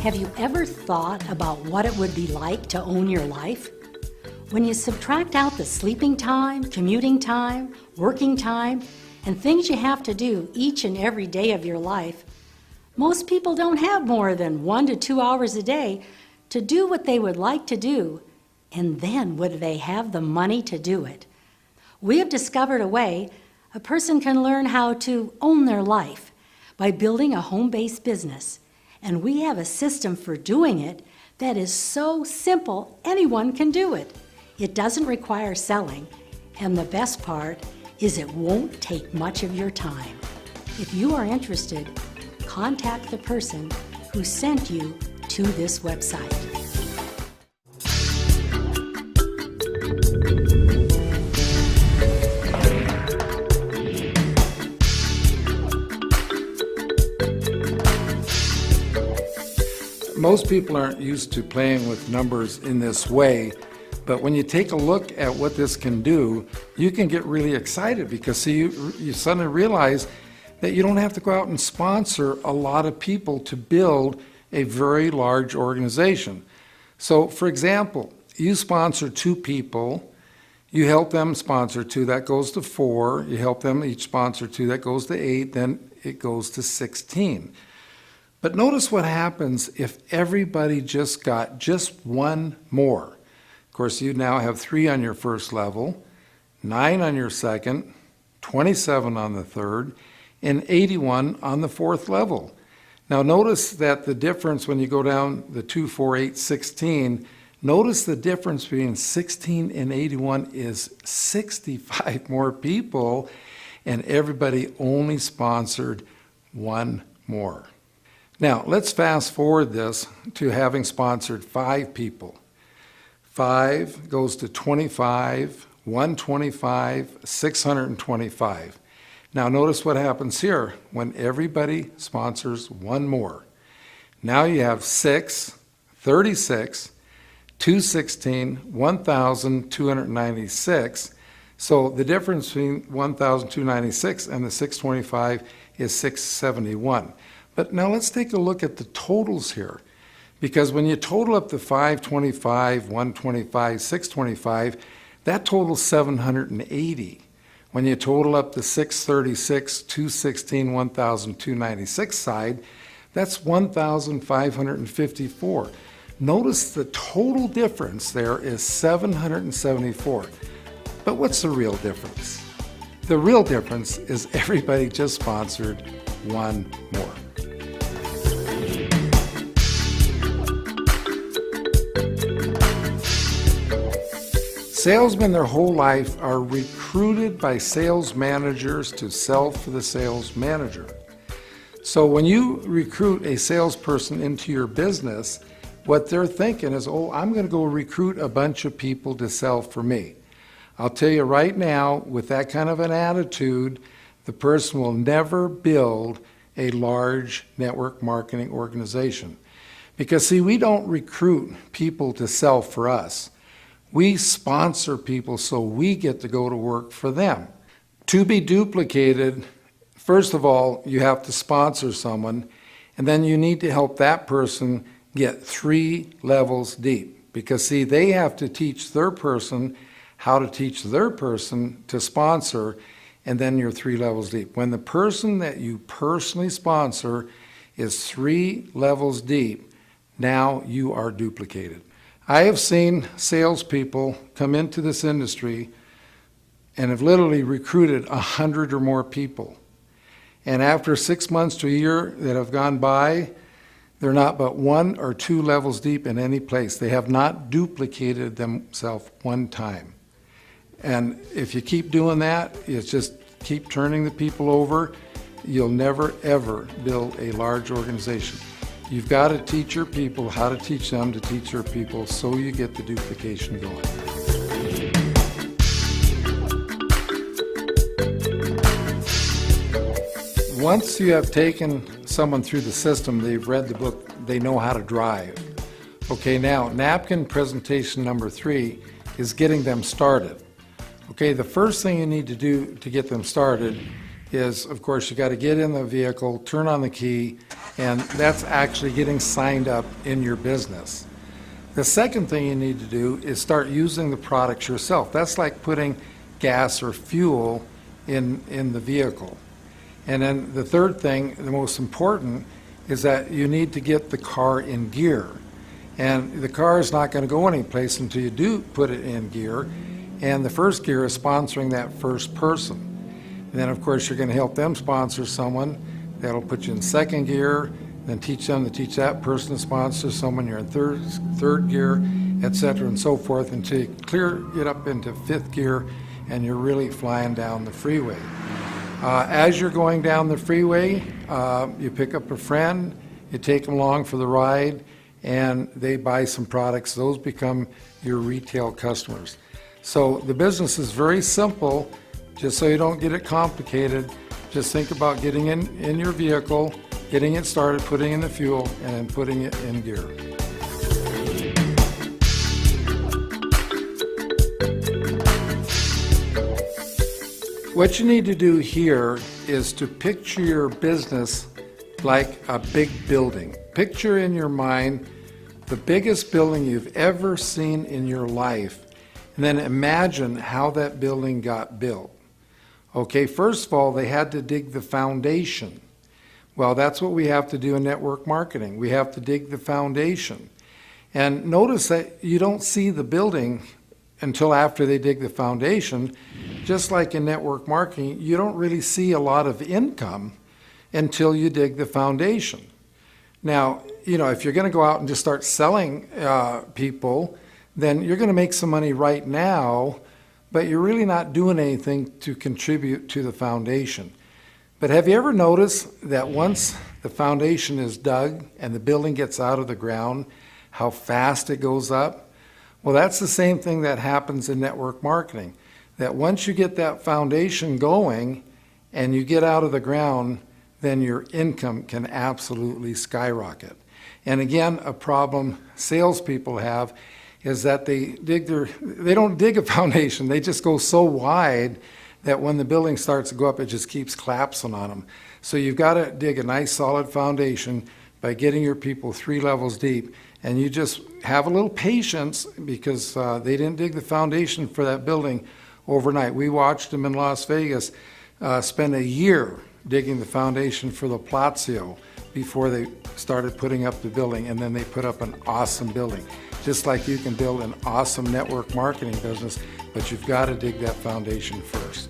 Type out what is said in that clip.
Have you ever thought about what it would be like to own your life? When you subtract out the sleeping time, commuting time, working time, and things you have to do each and every day of your life, most people don't have more than 1 to 2 hours a day to do what they would like to do, and then would they have the money to do it? We have discovered a way a person can learn how to own their life by building a home-based business. And we have a system for doing it that is so simple, anyone can do it. It doesn't require selling, and the best part is it won't take much of your time. If you are interested, contact the person who sent you to this website. Most people aren't used to playing with numbers in this way, but when you take a look at what this can do, you can get really excited because see, you suddenly realize that you don't have to go out and sponsor a lot of people to build a very large organization. So for example, you sponsor 2 people, you help them sponsor 2, that goes to 4, you help them each sponsor 2, that goes to 8, then it goes to 16. But notice what happens if everybody just got just 1 more. Of course, you now have 3 on your first level, 9 on your second, 27 on the third, and 81 on the 4th level. Now notice that the difference when you go down the 2, 4, 8, 16, notice the difference between 16 and 81 is 65 more people, and everybody only sponsored 1 more. Now, let's fast forward this to having sponsored 5 people. 5 goes to 25, 125, 625. Now, notice what happens here when everybody sponsors 1 more. Now you have 6, 36, 216, 1,296. So the difference between 1,296 and the 625 is 671. But now let's take a look at the totals here. Because when you total up the 525, 125, 625, that totals 780. When you total up the 636, 216, 1,296 side, that's 1,554. Notice the total difference there is 774. But what's the real difference? The real difference is everybody just sponsored 1 more. Salesmen their whole life are recruited by sales managers to sell for the sales manager. So when you recruit a salesperson into your business, what they're thinking is, oh, I'm going to go recruit a bunch of people to sell for me. I'll tell you right now, with that kind of an attitude, the person will never build a large network marketing organization. Because see, we don't recruit people to sell for us. We sponsor people so we get to go to work for them. To be duplicated, first of all, you have to sponsor someone, and then you need to help that person get 3 levels deep. Because see, they have to teach their person how to teach their person to sponsor, and then you're 3 levels deep. When the person that you personally sponsor is 3 levels deep, now you are duplicated. I have seen salespeople come into this industry and have literally recruited 100 or more people. And after 6 months to a year that have gone by, they're not but 1 or 2 levels deep in any place. They have not duplicated themselves 1 time. And if you keep doing that, it's just keep turning the people over, you'll never ever build a large organization. You've got to teach your people how to teach them to teach their people so you get the duplication going. Once you have taken someone through the system, they've read the book, they know how to drive. Okay, now napkin presentation number 3 is getting them started. Okay, the first thing you need to do to get them started is, of course, you got to get in the vehicle, turn on the key, And that's actually getting signed up in your business. The second thing you need to do is start using the products yourself. That's like putting gas or fuel in the vehicle. And then the third thing, the most important, is that you need to get the car in gear. And the car is not going to go anyplace until you do put it in gear. And the first gear is sponsoring that first person. And then, of course, you're going to help them sponsor someone. That'll put you in second gear, then teach them to teach that person to sponsor someone. You're in third gear, etc., and so forth, until you get up into fifth gear, and you're really flying down the freeway. As you're going down the freeway, you pick up a friend, you take them along for the ride, and they buy some products. Those become your retail customers. So the business is very simple. Just so you don't get it complicated, just think about getting in your vehicle, getting it started, putting in the fuel, and then putting it in gear. What you need to do here is to picture your business like a big building. Picture in your mind the biggest building you've ever seen in your life, and then imagine how that building got built. Okay, first of all, they had to dig the foundation. Well, that's what we have to do in network marketing. We have to dig the foundation. And notice that you don't see the building until after they dig the foundation. Just like in network marketing, you don't really see a lot of income until you dig the foundation. Now, if you're going to go out and just start selling people, then you're going to make some money right now, but you're really not doing anything to contribute to the foundation. But have you ever noticed that once the foundation is dug and the building gets out of the ground, how fast it goes up? Well, that's the same thing that happens in network marketing. That once you get that foundation going and you get out of the ground, then your income can absolutely skyrocket. And again, a problem salespeople have is that they don't dig a foundation. They just go so wide that when the building starts to go up, it just keeps collapsing on them. So you've got to dig a nice solid foundation by getting your people 3 levels deep. And you just have a little patience because they didn't dig the foundation for that building overnight. We watched them in Las Vegas spend a year digging the foundation for the Palazzo before they started putting up the building, and then they put up an awesome building. Just like you can build an awesome network marketing business, but you've got to dig that foundation first.